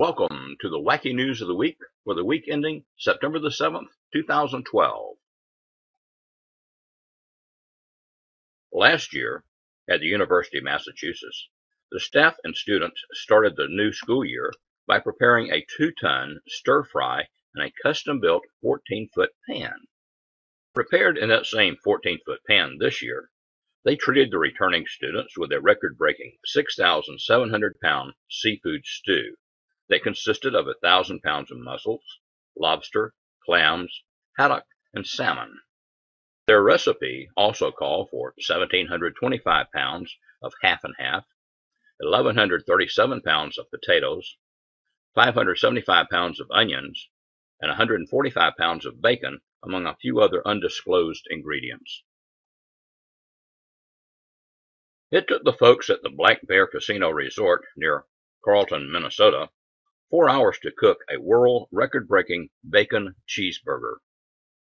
welcome to the Wacky News of the Week for the week ending September the 7th, 2012. Last year, at the University of Massachusetts, the staff and students started the new school year by preparing a 2-ton stir-fry in a custom-built 14-foot pan. Prepared in that same 14-foot pan this year, they treated the returning students with a record-breaking 6,700-pound seafood stew that consisted of 1,000 pounds of mussels, lobster, clams, haddock, and salmon. Their recipe also called for 1,725 pounds of half and half, 1,137 pounds of potatoes, 575 pounds of onions, and 145 pounds of bacon, among a few other undisclosed ingredients. It took the folks at the Black Bear Casino Resort near Carlton, Minnesota, 4 hours to cook a world record-breaking bacon cheeseburger.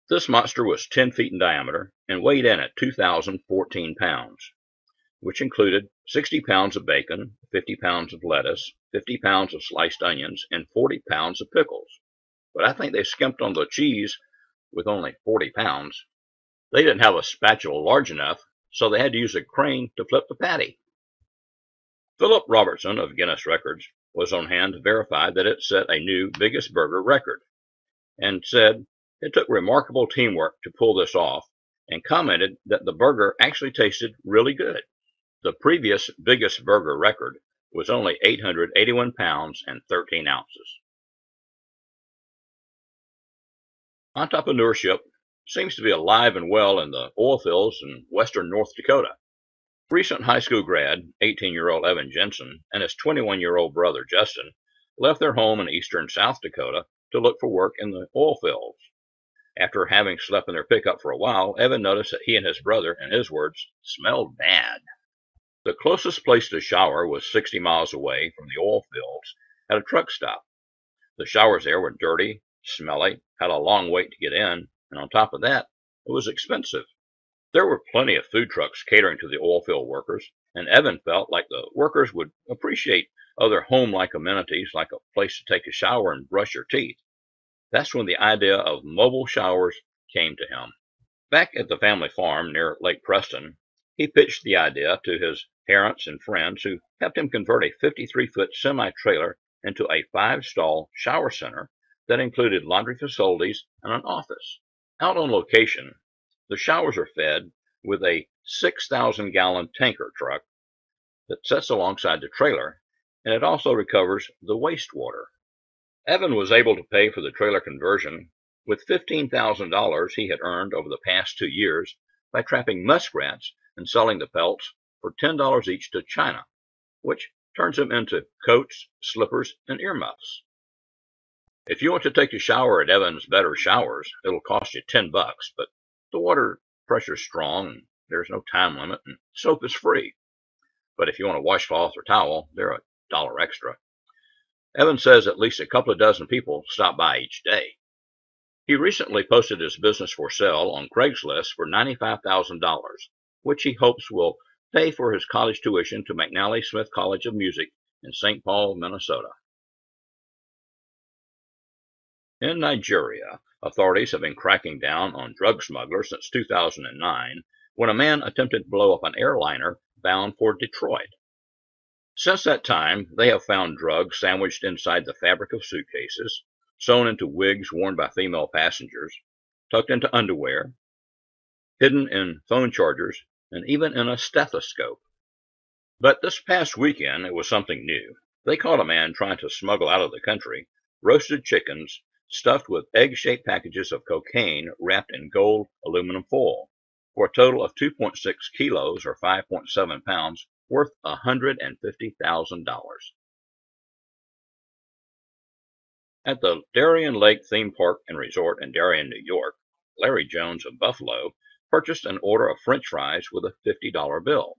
This monster was 10 feet in diameter and weighed in at 2,014 pounds, which included 60 pounds of bacon, 50 pounds of lettuce, 50 pounds of sliced onions, and 40 pounds of pickles. But I think they skimped on the cheese with only 40 pounds. They didn't have a spatula large enough, so they had to use a crane to flip the patty. Philip Robertson of Guinness Records was on hand to verify that it set a new biggest burger record, and said it took remarkable teamwork to pull this off, and commented that the burger actually tasted really good. The previous biggest burger record was only 881 pounds and 13 ounces. Entrepreneurship seems to be alive and well in the oil fields in western North Dakota. Recent high school grad, 18-year-old Evan Jensen, and his 21-year-old brother Justin left their home in eastern South Dakota to look for work in the oil fields. After having slept in their pickup for a while, Evan noticed that he and his brother, in his words, smelled bad. The closest place to shower was 60 miles away from the oil fields at a truck stop. The showers there were dirty, smelly, had a long wait to get in, and on top of that, it was expensive. There were plenty of food trucks catering to the oil field workers, and Evan felt like the workers would appreciate other home-like amenities like a place to take a shower and brush your teeth. That's when the idea of mobile showers came to him. Back at the family farm near Lake Preston, he pitched the idea to his parents and friends, who helped him convert a 53-foot semi-trailer into a 5-stall shower center that included laundry facilities and an office. Out on location, the showers are fed with a 6,000-gallon tanker truck that sits alongside the trailer, and it also recovers the wastewater. Evan was able to pay for the trailer conversion with $15,000 he had earned over the past 2 years by trapping muskrats and selling the pelts for $10 each to China, which turns them into coats, slippers, and earmuffs. If you want to take a shower at Evan's Better Showers, it'll cost you $10, but the water pressure's strong, and there's no time limit, and soap is free. But if you want a washcloth or towel, they're $1 extra. Evan says at least a couple of dozen people stop by each day. He recently posted his business for sale on Craigslist for $95,000, which he hopes will pay for his college tuition to McNally Smith College of Music in St. Paul, Minnesota. In Nigeria, authorities have been cracking down on drug smugglers since 2009, when a man attempted to blow up an airliner bound for Detroit. Since that time, they have found drugs sandwiched inside the fabric of suitcases, sewn into wigs worn by female passengers, tucked into underwear, hidden in phone chargers, and even in a stethoscope. But this past weekend, it was something new. They caught a man trying to smuggle out of the country roasted chickens stuffed with egg-shaped packages of cocaine wrapped in gold aluminum foil, for a total of 2.6 kilos or 5.7 pounds, worth $150,000. At the Darien Lake Theme Park and Resort in Darien, New York, Larry Jones of Buffalo purchased an order of French fries with a $50 bill.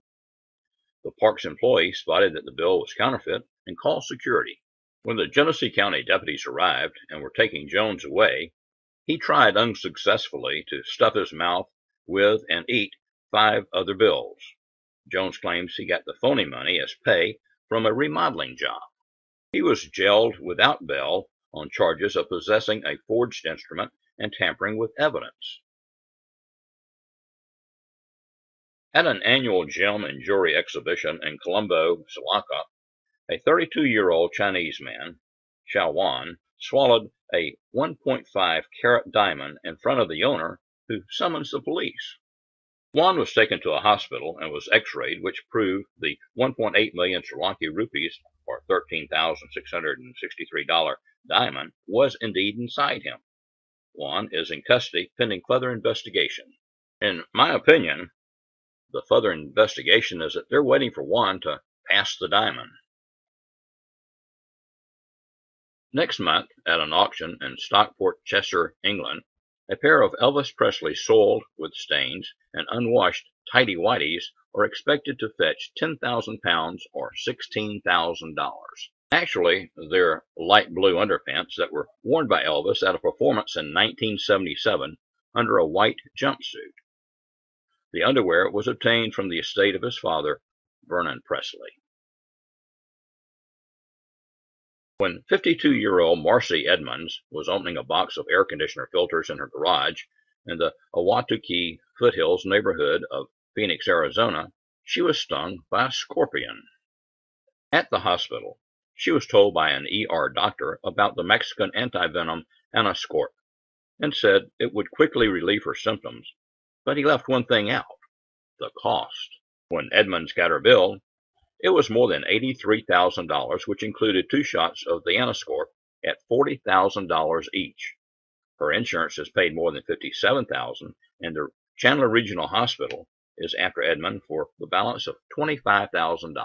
The park's employee spotted that the bill was counterfeit and called security. When the Genesee County deputies arrived and were taking Jones away, he tried unsuccessfully to stuff his mouth with and eat 5 other bills. Jones claims he got the phony money as pay from a remodeling job. He was jailed without bail on charges of possessing a forged instrument and tampering with evidence. At an annual gem and jewelry exhibition in Colombo, Sri, a 32-year-old Chinese man, Xiao Wan, swallowed a 1.5-carat diamond in front of the owner, who summons the police. Wan was taken to a hospital and was x-rayed, which proved the 1.8 million Sri Lankan rupees, or $13,663 diamond, was indeed inside him. Wan is in custody pending further investigation. In my opinion, the further investigation is that they're waiting for Wan to pass the diamond. Next month, at an auction in Stockport, Cheshire, England, a pair of Elvis Presley soiled with stains and unwashed tighty-whities are expected to fetch £10,000 or $16,000. Actually, they're light blue underpants that were worn by Elvis at a performance in 1977 under a white jumpsuit. The underwear was obtained from the estate of his father, Vernon Presley. When 52-year-old Marcy Edmonds was opening a box of air conditioner filters in her garage in the Ahwatukee foothills neighborhood of Phoenix, Arizona, she was stung by a scorpion. At the hospital, she was told by an ER doctor about the Mexican antivenom Anascorp and said it would quickly relieve her symptoms, but he left one thing out: the cost. When Edmonds got her bill, it was more than $83,000, which included 2 shots of the Anascorp at $40,000 each. Her insurance has paid more than $57,000, and the Chandler Regional Hospital is after Edmond for the balance of $25,000.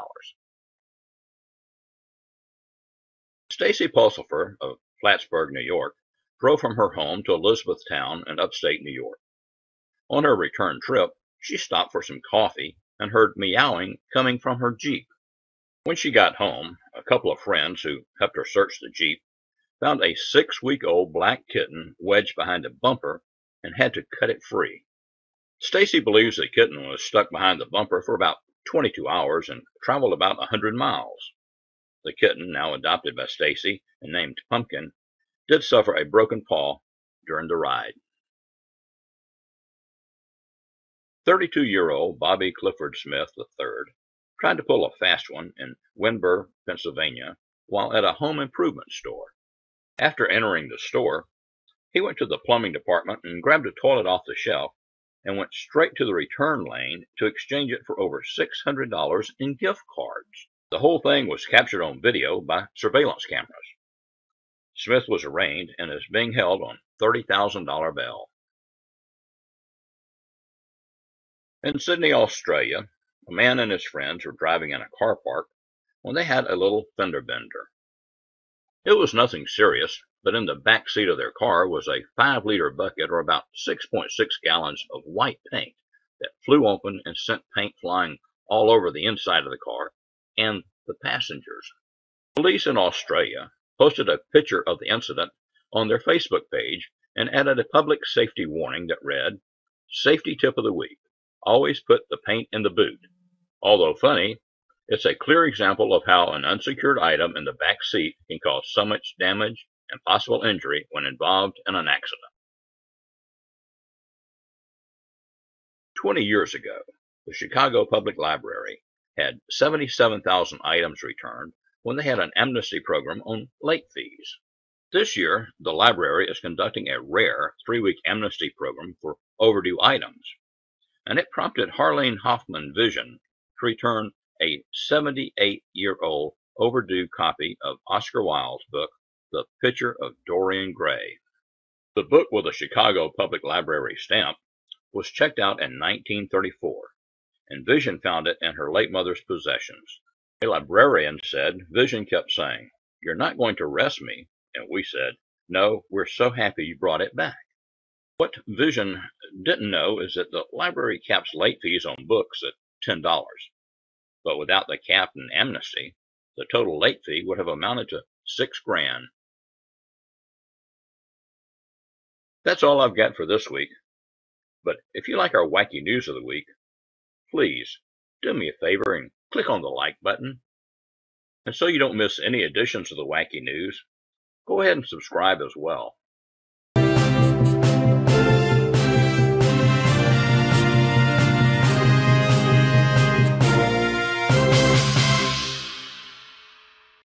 Stacy Pulsifer of Plattsburgh, New York, drove from her home to Elizabethtown in upstate New York. On her return trip, she stopped for some coffee and heard meowing coming from her Jeep. When she got home, a couple of friends who helped her search the Jeep found a 6-week-old black kitten wedged behind a bumper and had to cut it free. Stacy believes the kitten was stuck behind the bumper for about 22 hours and traveled about 100 miles. The kitten, now adopted by Stacy and named Pumpkin, did suffer a broken paw during the ride. 32-year-old Bobby Clifford Smith III tried to pull a fast one in Windber, Pennsylvania, while at a home improvement store. After entering the store, he went to the plumbing department and grabbed a toilet off the shelf and went straight to the return lane to exchange it for over $600 in gift cards. The whole thing was captured on video by surveillance cameras. Smith was arraigned and is being held on $30,000 bail. In Sydney, Australia, a man and his friends were driving in a car park when they had a little fender bender. It was nothing serious, but in the back seat of their car was a 5-liter bucket, or about 6.6 gallons of white paint, that flew open and sent paint flying all over the inside of the car and the passengers. Police in Australia posted a picture of the incident on their Facebook page and added a public safety warning that read, "Safety tip of the week. Always put the paint in the boot. Although funny, it's a clear example of how an unsecured item in the back seat can cause so much damage and possible injury when involved in an accident." 20 years ago, the Chicago Public Library had 77,000 items returned when they had an amnesty program on late fees. This year, the library is conducting a rare 3-week amnesty program for overdue items, and it prompted Harlene Hoffman Vision to return a 78-year-old overdue copy of Oscar Wilde's book, The Picture of Dorian Gray. The book, with a Chicago Public Library stamp, was checked out in 1934, and Vision found it in her late mother's possessions. A librarian said Vision kept saying, "You're not going to arrest me," and we said, "No, we're so happy you brought it back." What Vision didn't know is that the library caps late fees on books at $10, but without the cap and amnesty, the total late fee would have amounted to $6,000. That's all I've got for this week, but if you like our wacky news of the week, please do me a favor and click on the like button. And so you don't miss any editions of the Wacky News, go ahead and subscribe as well.